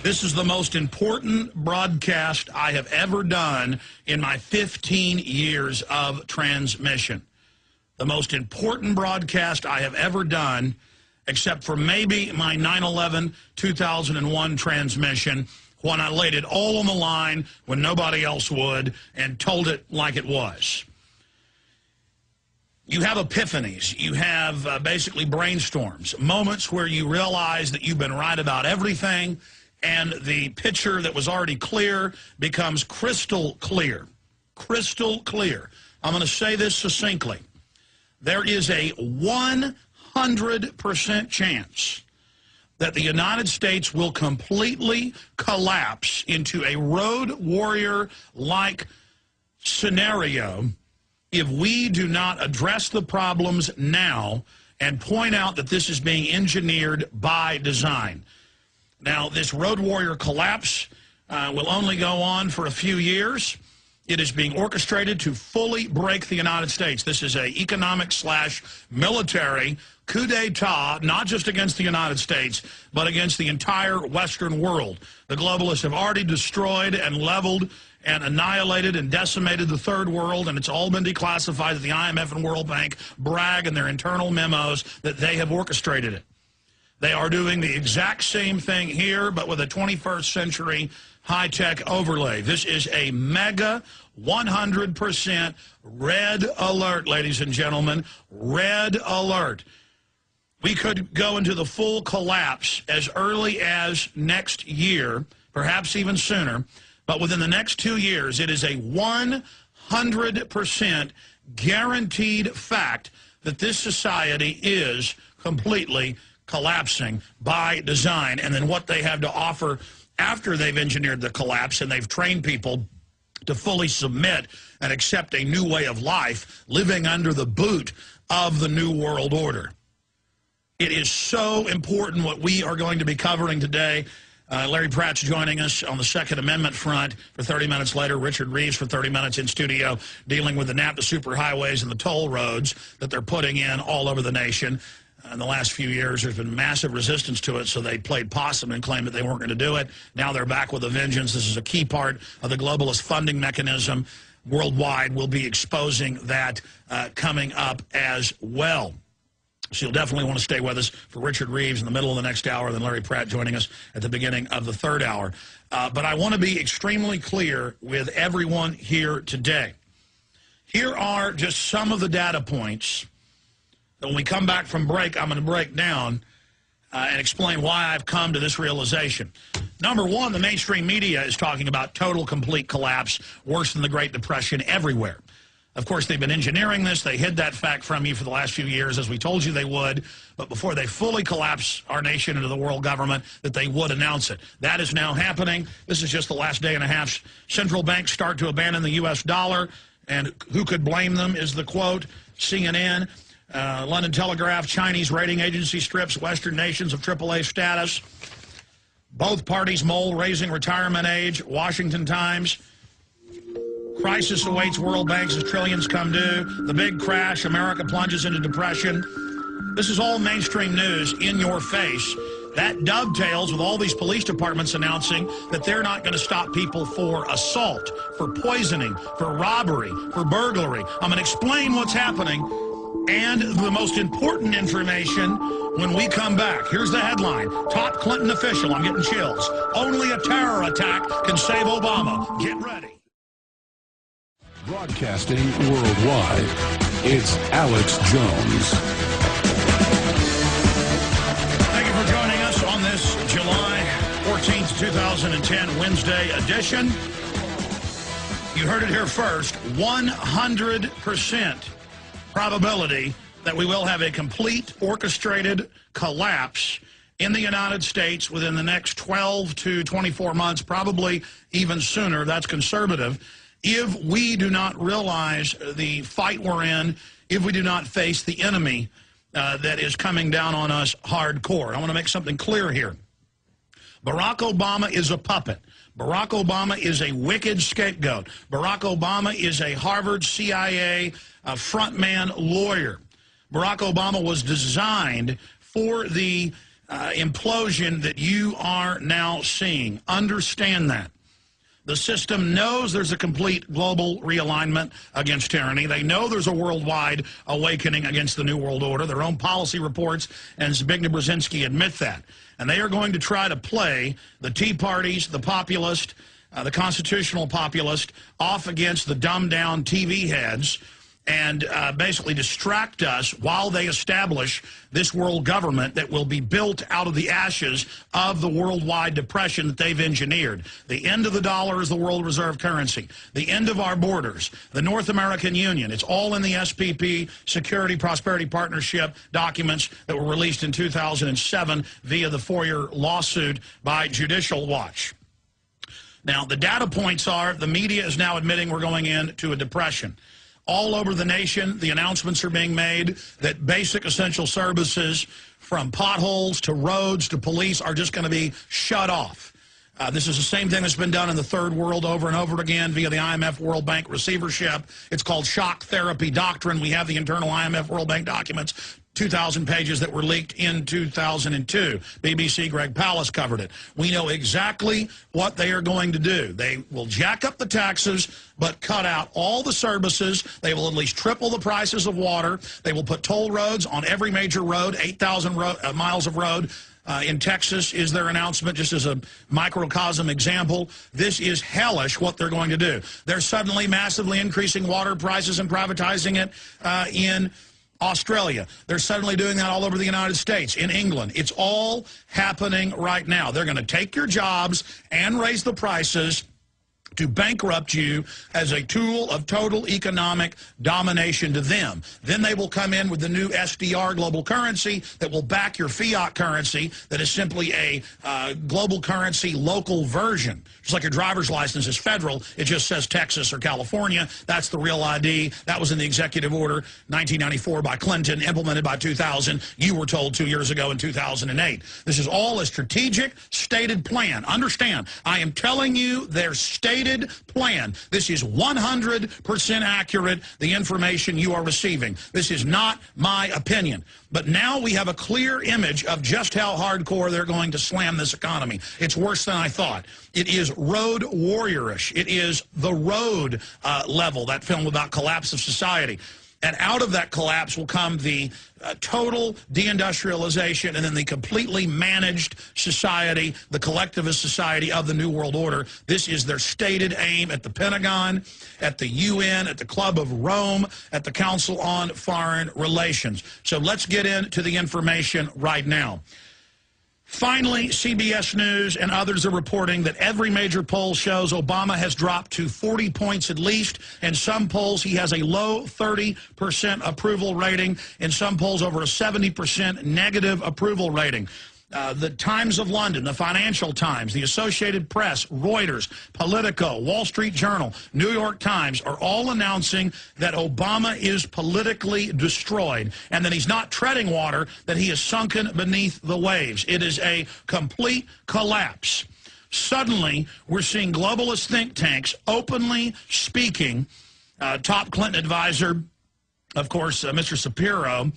This is the most important broadcast I have ever done in my 15 years of transmission. The most important broadcast I have ever done, except for maybe my 9/11/2001 transmission, when I laid it all on the line when nobody else would and told it like it was. You have epiphanies. You have basically brainstorms, moments where you realize that you've been right about everything, and the picture that was already clear becomes crystal clear. Crystal clear. I'm going to say this succinctly. There is a 100% chance that the United States will completely collapse into a road warrior-like scenario if we do not address the problems now and point out that this is being engineered by design. Now, this road warrior collapse will only go on for a few years. It is being orchestrated to fully break the United States. This is an economic/military coup d'etat, not just against the United States, but against the entire Western world. The globalists have already destroyed and leveled and annihilated and decimated the third world, and it's all been declassified that the IMF and World Bank brag in their internal memos that they have orchestrated it. They are doing the exact same thing here, but with a 21st century high-tech overlay. This is a mega 100% red alert, ladies and gentlemen. Red alert. We could go into the full collapse as early as next year, perhaps even sooner, but within the next 2 years, it is a 100% guaranteed fact that this society is completely collapsing by design. And then what they have to offer after they've engineered the collapse and they've trained people to fully submit and accept a new way of life, living under the boot of the New World Order. It is so important what we are going to be covering today. Larry Pratt's joining us on the Second Amendment front for 30 minutes later. Richard Reeves for 30 minutes in studio dealing with the NAFTA superhighways and the toll roads that they're putting in all over the nation. In the last few years, there's been massive resistance to it, so they played possum and claimed that they weren't going to do it. Now they're back with a vengeance. This is a key part of the globalist funding mechanism worldwide. We'll be exposing that coming up as well. So you'll definitely want to stay with us for Richard Reeves in the middle of the next hour, then Larry Pratt joining us at the beginning of the third hour. But I want to be extremely clear with everyone here today. Here are just some of the data points. When we come back from break, I'm going to break down and explain why I've come to this realization. Number one, the mainstream media is talking about total, complete collapse, worse than the Great Depression everywhere. Of course, they've been engineering this. They hid that fact from you for the last few years, as we told you they would. But before they fully collapse our nation into the world government, that they would announce it. That is now happening. This is just the last day and a half. Central banks start to abandon the U.S. dollar. And who could blame them is the quote. CNN. London Telegraph, Chinese rating agency strips Western nations of AAA status. Both parties mull raising retirement age. Washington Times. Crisis awaits World Banks as trillions come due. The big crash. America plunges into depression. This is all mainstream news in your face. That dovetails with all these police departments announcing that they're not going to stop people for assault, for poisoning, for robbery, for burglary. I'm going to explain what's happening. And the most important information when we come back. Here's the headline. Top Clinton official, I'm getting chills. Only a terror attack can save Obama. Get ready. Broadcasting worldwide, it's Alex Jones. Thank you for joining us on this July 14th, 2010 Wednesday edition. You heard it here first. 100% probability that we will have a complete orchestrated collapse in the United States within the next 12 to 24 months, probably even sooner. That's conservative. If we do not realize the fight we're in, if we do not face the enemy that is coming down on us hardcore. I want to make something clear here. Barack Obama is a puppet. Barack Obama is a wicked scapegoat. Barack Obama is a Harvard CIA frontman lawyer. Barack Obama was designed for the implosion that you are now seeing. Understand that. The system knows there's a complete global realignment against tyranny. They know there's a worldwide awakening against the New World Order. Their own policy reports and Zbigniew Brzezinski admit that. And they are going to try to play the Tea Parties, the populist, the constitutional populist, off against the dumbed-down TV heads and basically distract us while they establish this world government that will be built out of the ashes of the worldwide depression that they've engineered. The end of the dollar is the world reserve currency. The end of our borders. The North American Union. It's all in the SPP, Security Prosperity Partnership documents that were released in 2007 via the Foyer lawsuit by Judicial Watch. Now, the data points are the media is now admitting we're going into a depression. All over the nation, the announcements are being made that basic essential services from potholes to roads to police are just going to be shut off. This is the same thing that's been done in the third world over and over again via the IMF World Bank receivership. It's called shock therapy doctrine. We have the internal IMF World Bank documents, 2,000 pages that were leaked in 2002. BBC Greg Pallas covered it. We know exactly what they are going to do. They will jack up the taxes, but cut out all the services. They will at least triple the prices of water. They will put toll roads on every major road, 8,000 miles of road. In Texas is their announcement, just as a microcosm example. This is hellish what they're going to do. They're suddenly massively increasing water prices and privatizing it in Australia. They're suddenly doing that all over the United States, in England. It's all happening right now. They're going to take your jobs and raise the prices to bankrupt you as a tool of total economic domination to them. Then they will come in with the new SDR global currency that will back your fiat currency that is simply a global currency local version. Just like your driver's license is federal, it just says Texas or California. That's the real ID. That was in the executive order 1994 by Clinton, implemented by 2000. You were told 2 years ago in 2008. This is all a strategic, stated plan. Understand, I am telling you their stated plan. This is 100% accurate, the information you are receiving. This is not my opinion. But now we have a clear image of just how hardcore they're going to slam this economy. It's worse than I thought. It is road warriorish. It is the road level, that film about collapse of society. And out of that collapse will come the total deindustrialization and then the completely managed society, the collectivist society of the New World Order. This is their stated aim at the Pentagon, at the UN, at the Club of Rome, at the Council on Foreign Relations. So let's get into the information right now. Finally, CBS News and others are reporting that every major poll shows Obama has dropped to 40 points at least. In some polls, he has a low 30% approval rating. In some polls, over a 70% negative approval rating. The Times of London, the Financial Times, the Associated Press, Reuters, Politico, Wall Street Journal, New York Times are all announcing that Obama is politically destroyed and that he's not treading water, that he is sunken beneath the waves. It is a complete collapse. Suddenly, we're seeing globalist think tanks openly speaking. Top Clinton advisor, of course, Mr. Shapiro,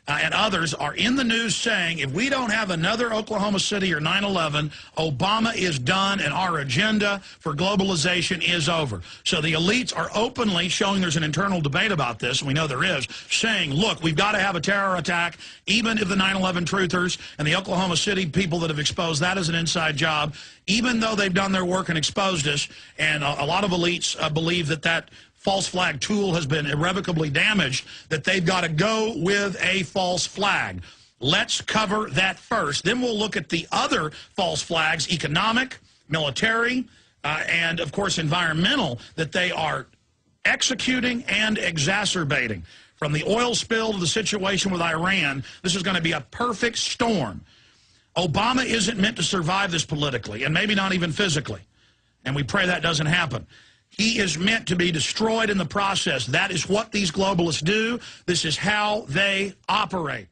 and others are in the news saying if we don't have another Oklahoma City or 9/11, Obama is done and our agenda for globalization is over. So the elites are openly showing there's an internal debate about this, and we know there is, saying, look, we've got to have a terror attack, even if the 9/11 truthers and the Oklahoma City people that have exposed that as an inside job, even though they've done their work and exposed us, and a lot of elites believe that that false flag tool has been irrevocably damaged, that they've got to go with a false flag. Let's cover that first. Then we'll look at the other false flags, economic, military, and, of course, environmental, that they are executing and exacerbating. From the oil spill to the situation with Iran, this is going to be a perfect storm. Obama isn't meant to survive this politically, and maybe not even physically. And we pray that doesn't happen. He is meant to be destroyed in the process. That is what these globalists do. This is how they operate.